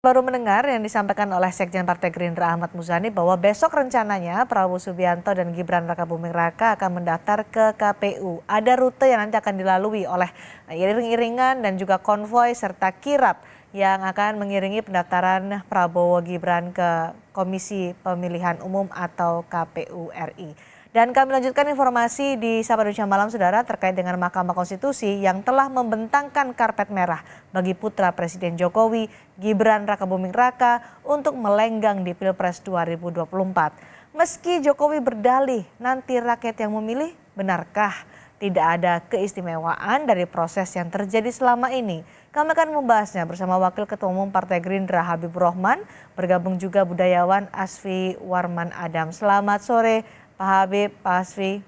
Baru mendengar yang disampaikan oleh Sekjen Partai Gerindra Ahmad Muzani bahwa besok rencananya Prabowo Subianto dan Gibran Rakabuming Raka akan mendaftar ke KPU. Ada rute yang nanti akan dilalui oleh iring-iringan dan juga konvoi serta kirap yang akan mengiringi pendaftaran Prabowo Gibran ke Komisi Pemilihan Umum atau KPU RI. Dan kami lanjutkan informasi di Sapa Indonesia Malam, Saudara, terkait dengan Mahkamah Konstitusi yang telah membentangkan karpet merah bagi putra Presiden Jokowi, Gibran Rakabuming Raka, untuk melenggang di Pilpres 2024. Meski Jokowi berdalih nanti rakyat yang memilih, benarkah tidak ada keistimewaan dari proses yang terjadi selama ini? Kami akan membahasnya bersama Wakil Ketua Umum Partai Gerindra Habibur Rahman, bergabung juga budayawan Asfi Warman Adam. Selamat sore Pak Habib, Pak Asfi.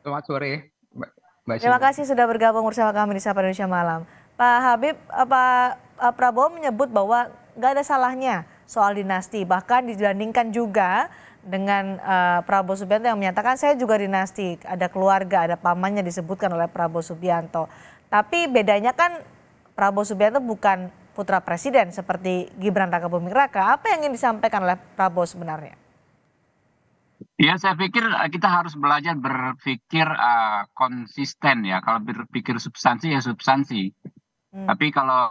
Selamat sore, Mbak Terima Sheila. kasih sudah bergabung bersama kami di Sapa Indonesia Malam. Pak Habib, Pak Prabowo menyebut bahwa nggak ada salahnya soal dinasti. Bahkan dibandingkan juga dengan Prabowo Subianto yang menyatakan saya juga dinasti. Ada keluarga, ada pamannya disebutkan oleh Prabowo Subianto. Tapi bedanya kan Prabowo Subianto bukan putra presiden seperti Gibran Rakabuming Raka. Apa yang ingin disampaikan oleh Prabowo sebenarnya? Ya, saya pikir kita harus belajar berpikir konsisten ya. Kalau berpikir substansi ya substansi. Hmm. Tapi kalau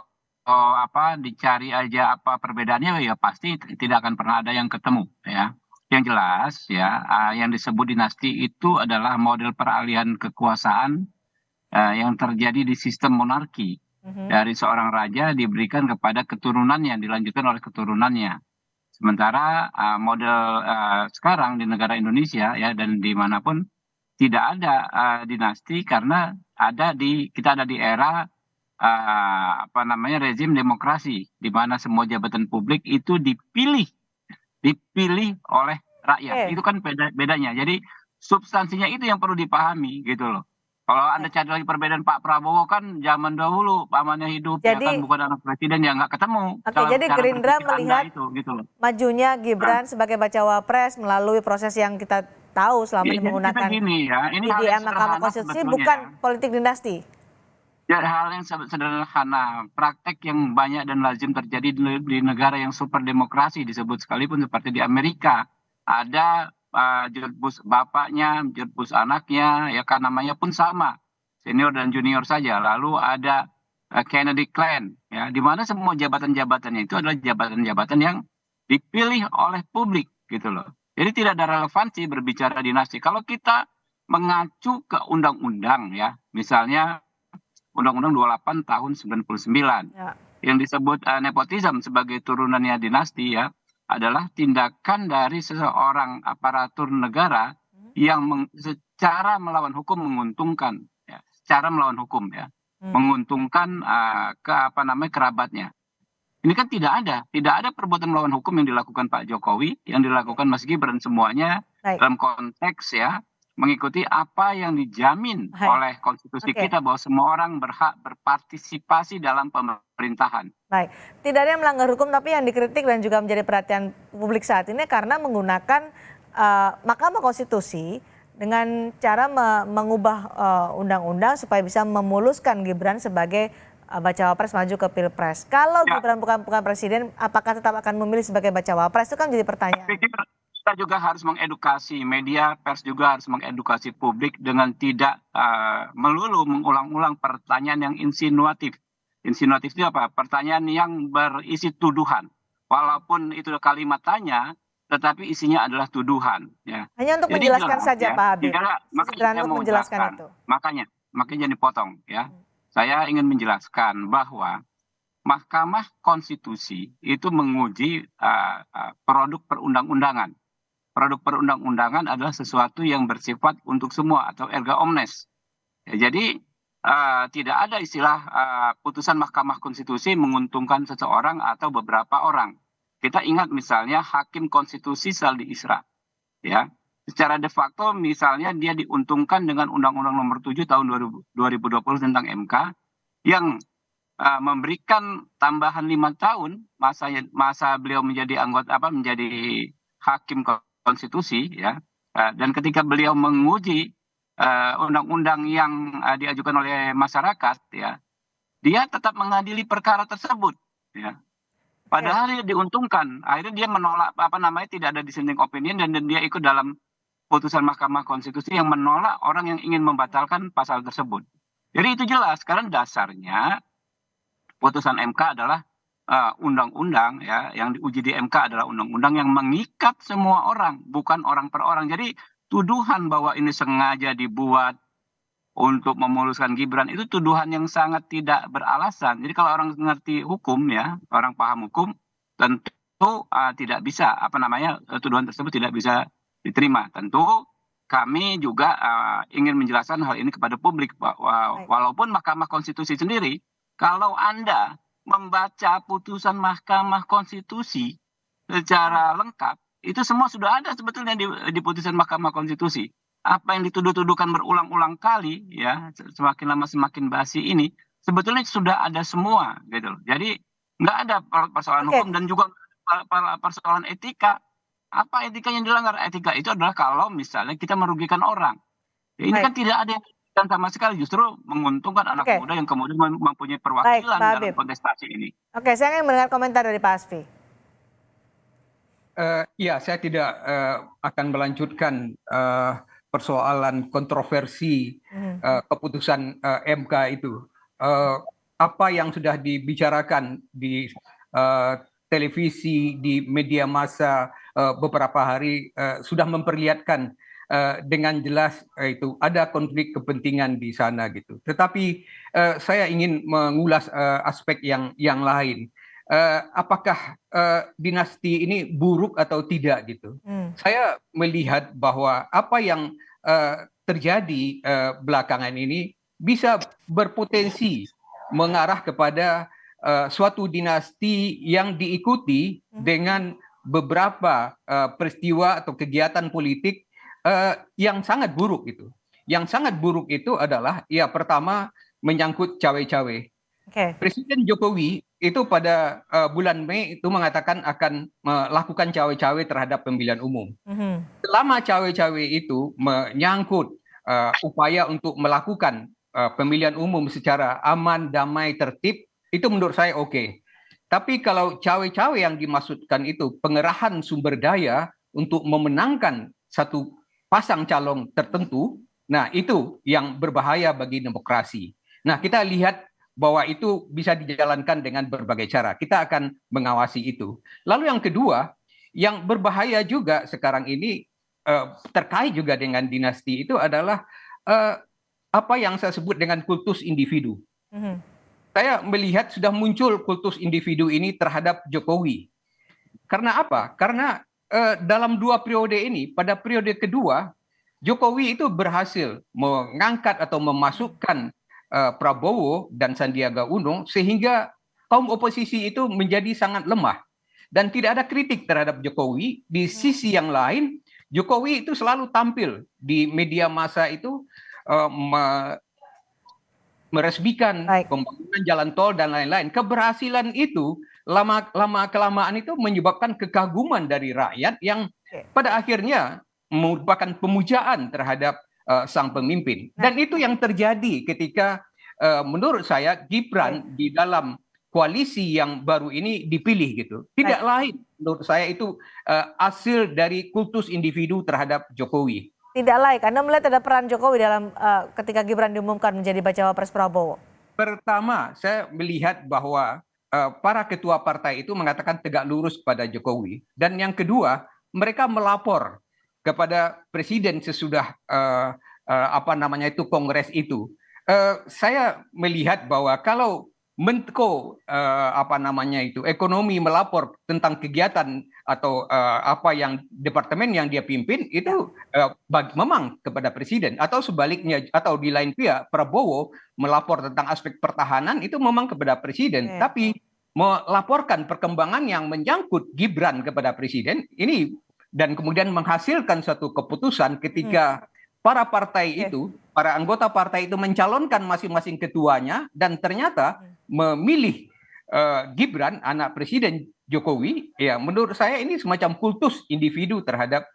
dicari aja apa perbedaannya ya pasti tidak akan pernah ada yang ketemu ya. Yang jelas ya, yang disebut dinasti itu adalah model peralihan kekuasaan yang terjadi di sistem monarki. Mhm. Dari seorang raja diberikan kepada keturunannya, dilanjutkan oleh keturunannya. Sementara model sekarang di negara Indonesia ya dan dimanapun tidak ada dinasti karena kita ada di era rezim demokrasi di mana semua jabatan publik itu dipilih oleh rakyat. Oke, Itu kan bedanya. Jadi substansinya itu yang perlu dipahami gitu loh. Kalau Anda baik. cari lagi perbedaan Pak Prabowo kan zaman dahulu pamannya hidup ya kan Jadi, bukan anak presiden ya nggak ketemu oke, cara jadi cara Gerindra berpikir Anda melihat itu gitu loh. majunya Nah, Gibran sebagai bacawa pres melalui proses yang kita tahu selama ya, ini jadi kita menggunakan gini ya, ini hal yang PDM Mahkamah sederhana Konstitusi sebetulnya. bukan politik dinasti. Ya, hal yang sederhana, praktek yang banyak dan lazim terjadi di negara yang super demokrasi disebut sekalipun seperti di Amerika. Ada George Bush bapaknya, George Bush anaknya, ya kan namanya pun sama, senior dan junior saja. Lalu ada Kennedy Clan, ya, di mana semua jabatan-jabatannya itu adalah jabatan-jabatan yang dipilih oleh publik, gitu loh. Jadi tidak ada relevansi berbicara dinasti. Kalau kita mengacu ke undang-undang, ya, misalnya Undang-Undang 28 tahun 99 Ya. yang disebut nepotisme sebagai turunannya dinasti ya adalah tindakan dari seseorang aparatur negara yang secara melawan hukum menguntungkan ya, secara melawan hukum ya, Hmm. menguntungkan kerabatnya. Ini kan tidak ada perbuatan melawan hukum yang dilakukan Pak Jokowi, yang Oke, dilakukan Mas Gibran semuanya baik, dalam konteks ya mengikuti apa yang dijamin baik. oleh konstitusi Oke, kita bahwa semua orang berhak berpartisipasi dalam pemerintahan. baik. Tidak ada yang melanggar hukum tapi yang dikritik dan juga menjadi perhatian publik saat ini karena menggunakan Mahkamah Konstitusi dengan cara mengubah undang-undang supaya bisa memuluskan Gibran sebagai bacawa pres maju ke Pilpres. Kalau Ya, Gibran bukan presiden, apakah tetap akan memilih sebagai bacawa pres? Itu kan jadi saya pertanyaan. pikir kita juga harus mengedukasi media, pers juga harus mengedukasi publik dengan tidak melulu mengulang-ulang pertanyaan yang insinuatif. Insinuatif itu apa? Pertanyaan yang berisi tuduhan. Walaupun itu kalimat tanya, tetapi isinya adalah tuduhan. Ya. Hanya untuk Jadi menjelaskan jelas saja ya, Pak Habib. makanya Sesederhana saya untuk mau menjelaskan jelaskan. itu. Makanya jangan dipotong ya. Saya ingin menjelaskan bahwa Mahkamah Konstitusi itu menguji produk perundang-undangan. Produk perundang-undangan adalah sesuatu yang bersifat untuk semua atau erga omnes. Ya, jadi tidak ada istilah putusan Mahkamah Konstitusi menguntungkan seseorang atau beberapa orang. Kita ingat misalnya Hakim Konstitusi Saldi Isra, ya. Secara de facto misalnya dia diuntungkan dengan Undang-Undang Nomor 7 tahun 2020 tentang MK yang memberikan tambahan 5 tahun masa beliau menjadi menjadi hakim konstitusi ya. Dan ketika beliau menguji undang-undang yang diajukan oleh masyarakat ya, dia tetap mengadili perkara tersebut ya. Padahal dia diuntungkan. Akhirnya dia menolak tidak ada dissenting opinion dan dia ikut dalam putusan Mahkamah Konstitusi yang menolak orang yang ingin membatalkan pasal tersebut. Jadi itu jelas karena dasarnya putusan MK adalah undang-undang ya yang diuji di MK adalah undang-undang yang mengikat semua orang, bukan orang per orang. Jadi tuduhan bahwa ini sengaja dibuat untuk memuluskan Gibran itu tuduhan yang sangat tidak beralasan. Jadi kalau orang ngerti hukum ya, orang paham hukum, tentu tidak bisa tuduhan tersebut tidak bisa diterima. Tentu kami juga ingin menjelaskan hal ini kepada publik bahwa walaupun Mahkamah Konstitusi sendiri, kalau Anda membaca putusan Mahkamah Konstitusi secara lengkap, itu semua sudah ada sebetulnya di putusan Mahkamah Konstitusi. Apa yang dituduh-tuduhkan berulang-ulang kali ya semakin lama semakin basi ini sebetulnya sudah ada semua gitu loh. Jadi nggak ada persoalan hukum dan juga persoalan etika. Apa etika yang dilanggar? Etika itu adalah kalau misalnya kita merugikan orang. Ya, ini kan tidak ada yang dirugikan sama sekali, justru menguntungkan anak muda yang kemudian mempunyai perwakilan dalam kontestasi ini. Oke, saya ingin mendengar komentar dari Pak Asfi. Ya, saya tidak akan melanjutkan persoalan kontroversi keputusan MK itu. Apa yang sudah dibicarakan di televisi, di media massa beberapa hari sudah memperlihatkan dengan jelas itu ada konflik kepentingan di sana gitu. Tetapi saya ingin mengulas aspek yang lain. Apakah dinasti ini buruk atau tidak gitu? Saya melihat bahwa apa yang terjadi belakangan ini bisa berpotensi mengarah kepada suatu dinasti yang diikuti dengan beberapa peristiwa atau kegiatan politik yang sangat buruk itu. Yang sangat buruk itu adalah ya pertama menyangkut cawe-cawe. Presiden Jokowi itu pada bulan Mei itu mengatakan akan melakukan cawe-cawe terhadap pemilihan umum. Selama cawe-cawe itu menyangkut upaya untuk melakukan pemilihan umum secara aman, damai, tertib, itu menurut saya oke. Tapi kalau cawe-cawe yang dimaksudkan itu pengerahan sumber daya untuk memenangkan satu pasang calon tertentu, nah itu yang berbahaya bagi demokrasi. Nah kita lihat bahwa itu bisa dijalankan dengan berbagai cara. Kita akan mengawasi itu. Lalu yang kedua, yang berbahaya juga sekarang ini terkait juga dengan dinasti itu adalah apa yang saya sebut dengan kultus individu. Saya melihat sudah muncul kultus individu ini terhadap Jokowi. Karena apa? Karena dalam 2 periode ini, pada periode kedua, Jokowi itu berhasil mengangkat atau memasukkan Prabowo dan Sandiaga Uno sehingga kaum oposisi itu menjadi sangat lemah dan tidak ada kritik terhadap Jokowi. Di sisi yang lain, Jokowi itu selalu tampil di media massa itu meresmikan pembangunan jalan tol dan lain-lain. Keberhasilan itu lama kelamaan itu menyebabkan kekaguman dari rakyat yang pada akhirnya merupakan pemujaan terhadap sang pemimpin. Dan itu yang terjadi ketika menurut saya Gibran di dalam koalisi yang baru ini dipilih gitu. Tidak lain menurut saya itu hasil dari kultus individu terhadap Jokowi. Tidak lain, Anda melihat ada peran Jokowi dalam ketika Gibran diumumkan menjadi bacawa pres Prabowo? Pertama, saya melihat bahwa para ketua partai itu mengatakan tegak lurus kepada Jokowi. Dan yang kedua, mereka melapor kepada presiden sesudah kongres itu. Saya melihat bahwa kalau Menko ekonomi melapor tentang kegiatan atau apa yang departemen yang dia pimpin itu memang kepada presiden, atau sebaliknya, atau di lain pihak Prabowo melapor tentang aspek pertahanan itu memang kepada presiden. Tapi melaporkan perkembangan yang menyangkut Gibran kepada presiden ini dan kemudian menghasilkan satu keputusan ketika para partai itu, para anggota partai itu mencalonkan masing-masing ketuanya dan ternyata memilih Gibran, anak Presiden Jokowi, ya menurut saya ini semacam kultus individu terhadap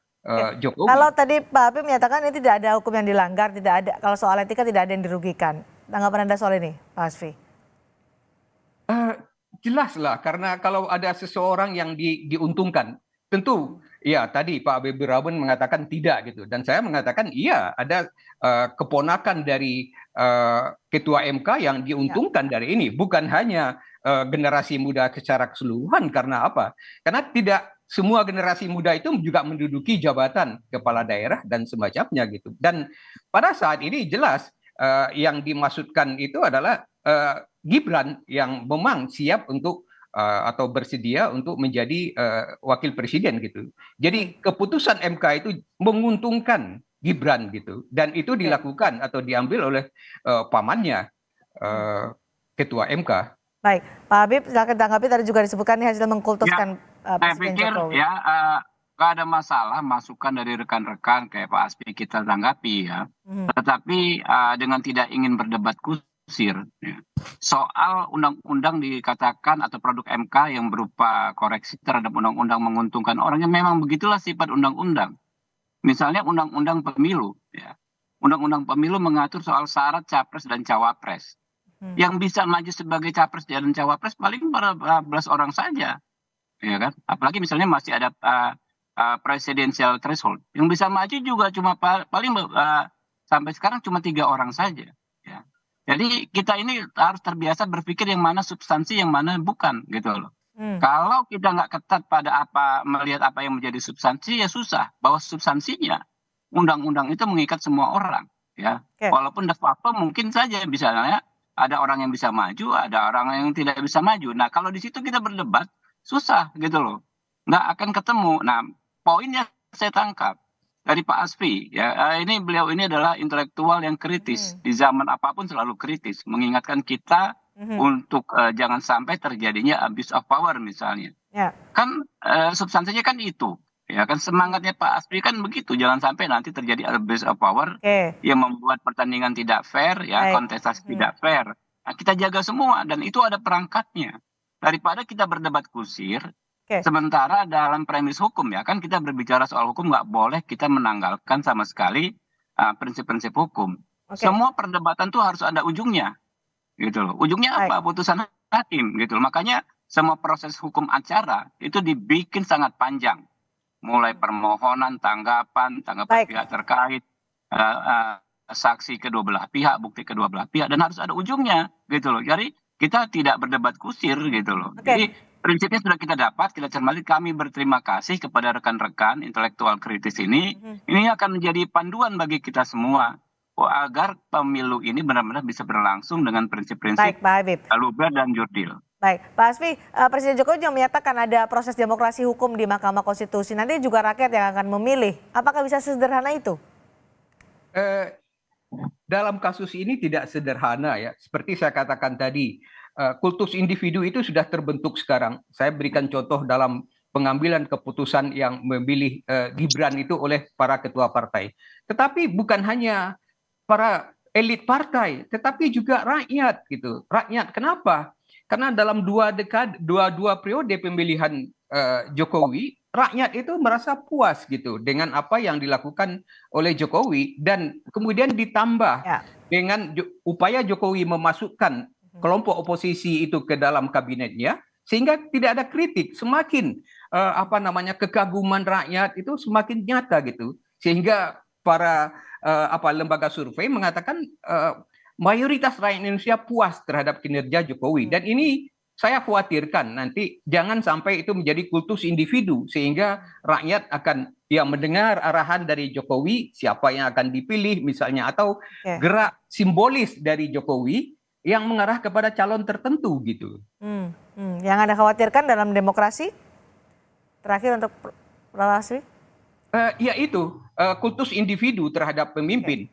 Jokowi. Kalau tadi Pak Habib menyatakan ini tidak ada hukum yang dilanggar, tidak ada, kalau soal etika tidak ada yang dirugikan. Tanggapan Anda soal ini, Pak Asfi? jelas lah, karena kalau ada seseorang yang diuntungkan, tentu ya tadi Pak Habibur Rahman mengatakan tidak gitu, dan saya mengatakan iya, ada keponakan dari Ketua MK yang diuntungkan dari ini, bukan hanya generasi muda secara keseluruhan. Karena apa? Karena tidak semua generasi muda itu juga menduduki jabatan kepala daerah dan semacamnya gitu. Dan pada saat ini jelas yang dimaksudkan itu adalah Gibran yang memang siap untuk atau bersedia untuk menjadi wakil presiden gitu. Jadi keputusan MK itu menguntungkan Gibran gitu, dan itu dilakukan atau diambil oleh pamannya Ketua MK. Baik, Pak Habib, silakan tanggapi. Tadi juga disebutkan ini hasil mengkultuskan Saya Presiden pikir Jokowi. ya nggak ada masalah masukan dari rekan-rekan kayak Pak Asfi kita tanggapi ya. Tetapi dengan tidak ingin berdebat kusir ya, soal undang-undang dikatakan atau produk MK yang berupa koreksi terhadap undang-undang menguntungkan orang, yang memang begitulah sifat undang-undang. Misalnya undang-undang pemilu ya. Undang-undang pemilu mengatur soal syarat capres dan cawapres. Yang bisa maju sebagai capres dan cawapres paling 14 orang saja, ya kan? Apalagi misalnya masih ada presidential threshold. Yang bisa maju juga cuma paling sampai sekarang cuma 3 orang saja. Ya. Jadi kita ini harus terbiasa berpikir yang mana substansi, yang mana bukan, gitu loh. Kalau kita nggak ketat pada melihat apa yang menjadi substansi, ya susah. Bahwa substansinya undang-undang itu mengikat semua orang, ya. Walaupun de facto mungkin saja misalnya ada orang yang bisa maju, ada orang yang tidak bisa maju. Nah, kalau di situ kita berdebat, susah gitu loh. Nggak akan ketemu. Nah, poinnya saya tangkap dari Pak Asfi, ya, beliau ini adalah intelektual yang kritis. Di zaman apapun selalu kritis. Mengingatkan kita untuk jangan sampai terjadinya abuse of power misalnya. Kan substansinya kan itu. Ya kan semangatnya Pak Asfi kan begitu, jangan sampai nanti terjadi abuse of power yang membuat pertandingan tidak fair, ya kontestasi tidak fair. Nah, kita jaga semua dan itu ada perangkatnya. Daripada kita berdebat kusir, sementara dalam premis hukum ya kan kita berbicara soal hukum, nggak boleh kita menanggalkan sama sekali prinsip-prinsip hukum. Semua perdebatan tuh harus ada ujungnya, gitu loh. Ujungnya apa? Putusan hakim, gitu loh. Makanya semua proses hukum acara itu dibikin sangat panjang. Mulai permohonan, tanggapan pihak terkait, saksi kedua belah pihak, bukti kedua belah pihak, dan harus ada ujungnya, gitu loh. Jadi kita tidak berdebat kusir, gitu loh. Jadi prinsipnya sudah kita dapat, kita cermati. Kami berterima kasih kepada rekan-rekan intelektual kritis ini. Ini akan menjadi panduan bagi kita semua agar pemilu ini benar-benar bisa berlangsung dengan prinsip-prinsip luber dan jurdil. Baik, Pak Asfi, Presiden Jokowi juga menyatakan ada proses demokrasi hukum di Mahkamah Konstitusi. Nanti juga rakyat yang akan memilih. Apakah bisa sesederhana itu? Dalam kasus ini tidak sederhana ya. Seperti saya katakan tadi, kultus individu itu sudah terbentuk sekarang. Saya berikan contoh dalam pengambilan keputusan yang memilih Gibran itu oleh para ketua partai. Tetapi bukan hanya para elit partai, tetapi juga rakyat gitu. Rakyat kenapa? Karena dalam dua periode pemilihan Jokowi, rakyat itu merasa puas gitu dengan apa yang dilakukan oleh Jokowi, dan kemudian ditambah dengan upaya Jokowi memasukkan kelompok oposisi itu ke dalam kabinetnya, sehingga tidak ada kritik. Semakin kekaguman rakyat itu semakin nyata gitu, sehingga para lembaga survei mengatakan mayoritas rakyat Indonesia puas terhadap kinerja Jokowi. Dan ini saya khawatirkan nanti jangan sampai itu menjadi kultus individu, sehingga rakyat akan mendengar arahan dari Jokowi, siapa yang akan dipilih misalnya, atau gerak simbolis dari Jokowi yang mengarah kepada calon tertentu gitu. Yang Anda khawatirkan dalam demokrasi? Terakhir untuk Pak Asfi? Ya itu, kultus individu terhadap pemimpin.